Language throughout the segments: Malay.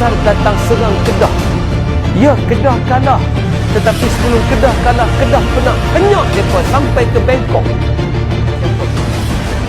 besar datang serang Kedah. Ya, Kedah kalah. Tetapi sebelum Kedah kalah, Kedah pernah henyak mereka sampai ke Bangkok.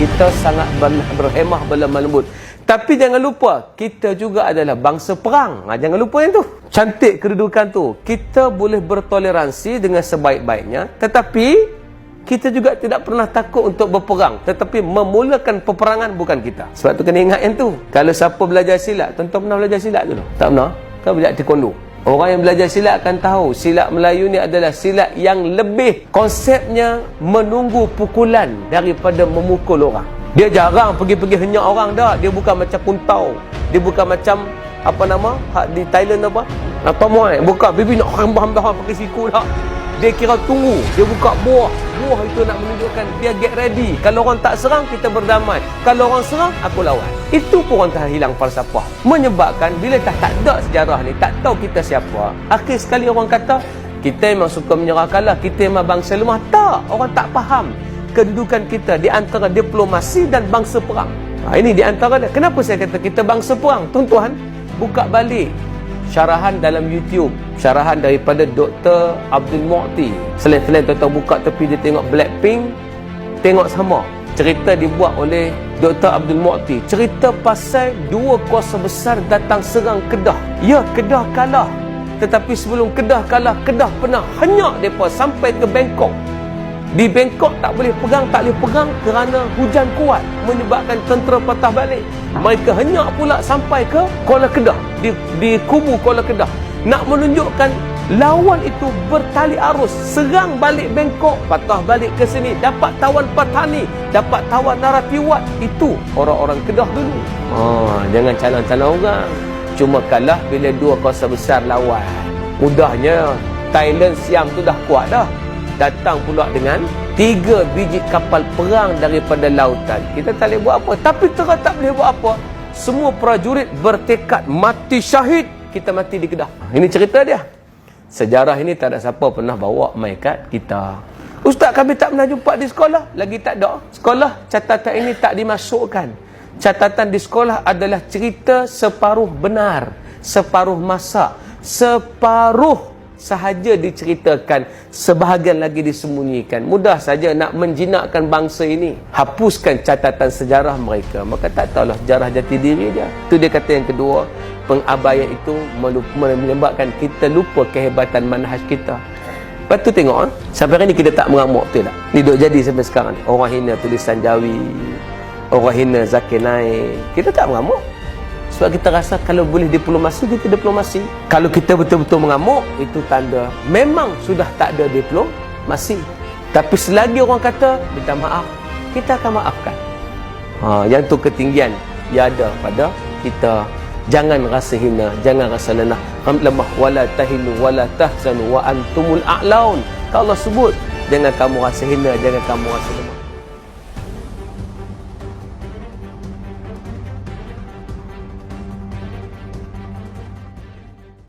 Kita sangat berhemah berlemah lembut. Tapi jangan lupa, kita juga adalah bangsa perang. Jangan lupa yang tu. Cantik kedudukan tu. Kita boleh bertoleransi dengan sebaik-baiknya, tetapi kita juga tidak pernah takut untuk berperang. Tetapi memulakan peperangan bukan kita. Sebab tu kena ingat yang tu. Kalau siapa belajar silat, tuan-tuan pernah belajar silat dulu? Tak pernah? Kan belajar taekwondo. Orang yang belajar silat akan tahu silat Melayu ni adalah silat yang lebih konsepnya menunggu pukulan daripada memukul orang. Dia jarang pergi-pergi henyak orang dah. Dia bukan macam kuntau. Dia bukan macam apa nama di Thailand apa? Tomoy. Bukan bibi nak hambah-hambah pakai siku dah. Dia kira tunggu. Dia buka buah. Buah itu nak menunjukkan dia get ready. Kalau orang tak serang, kita berdamai. Kalau orang serang, aku lawan. Itu pun orang tak hilang falsafah. Menyebabkan bila tak ada sejarah ni, tak tahu kita siapa, akhir sekali orang kata kita memang suka menyerah kalah, kita memang bangsa lemah. Tak, orang tak faham kedudukan kita di antara diplomasi dan bangsa perang. Ini di antara dia. Kenapa saya kata kita bangsa perang? Tuan-tuan, buka balik syarahan dalam YouTube, syarahan daripada Dr. Abdul Mu'ti. Selain tuan-tuan buka tepi dia tengok Blackpink, tengok sama. Cerita dibuat oleh Dr. Abdul Mu'ti. Cerita pasal dua kuasa besar datang serang Kedah. Ya, Kedah kalah. Tetapi sebelum Kedah kalah, Kedah pernah henyak mereka sampai ke Bangkok. Di Bangkok tak boleh pegang kerana hujan kuat menyebabkan tentera patah balik. Mereka henyak pula sampai ke Kuala Kedah, di kubu Kuala Kedah, nak menunjukkan lawan itu bertali arus, serang balik Bangkok, patah balik ke sini, dapat tawan Patani, dapat tawan Naratiwat. Itu orang-orang Kedah dulu. Jangan calon-calon orang. Cuma kalah bila dua kuasa besar lawan. Mudahnya Thailand Siam tu dah kuat dah. Datang pula dengan 3 biji kapal perang daripada lautan. Kita tak boleh buat apa. Tapi terus tak boleh buat apa. Semua prajurit bertekad mati syahid. Kita mati di Kedah. Ini cerita dia. Sejarah ini tak ada siapa pernah bawa mai kat kita. Ustaz, kami tak pernah jumpa di sekolah. Lagi tak ada. Sekolah catatan ini tak dimasukkan. Catatan di sekolah adalah cerita separuh benar, separuh masak, separuh sahaja diceritakan, sebahagian lagi disembunyikan. Mudah saja nak menjinakkan bangsa ini. Hapuskan catatan sejarah mereka. Maka tak tahulah sejarah jati diri dia. Itu dia kata yang kedua. Pengabaian itu menyebabkan kita lupa kehebatan manhaj kita. Lepas tu tengok, sampai hari ni kita tak mengamuk, betul tak? Ni duk jadi sampai sekarang ni. Orang hina tulisan Jawi, orang hina Zakir Naik. Kita tak mengamuk. Sebab kita rasa kalau boleh diplomasi, kita diplomasi. Kalau kita betul-betul mengamuk, itu tanda memang sudah tak ada diplomasi. Tapi selagi orang kata minta maaf, kita akan maafkan. Yang tu ketinggian yang ada pada kita. Jangan rasa hina, jangan rasa lemah. Wala tahinu wala tahzanu wa antumul a'laun. Kalau Allah sebut, jangan kamu rasa hina, jangan kamu rasa lemah.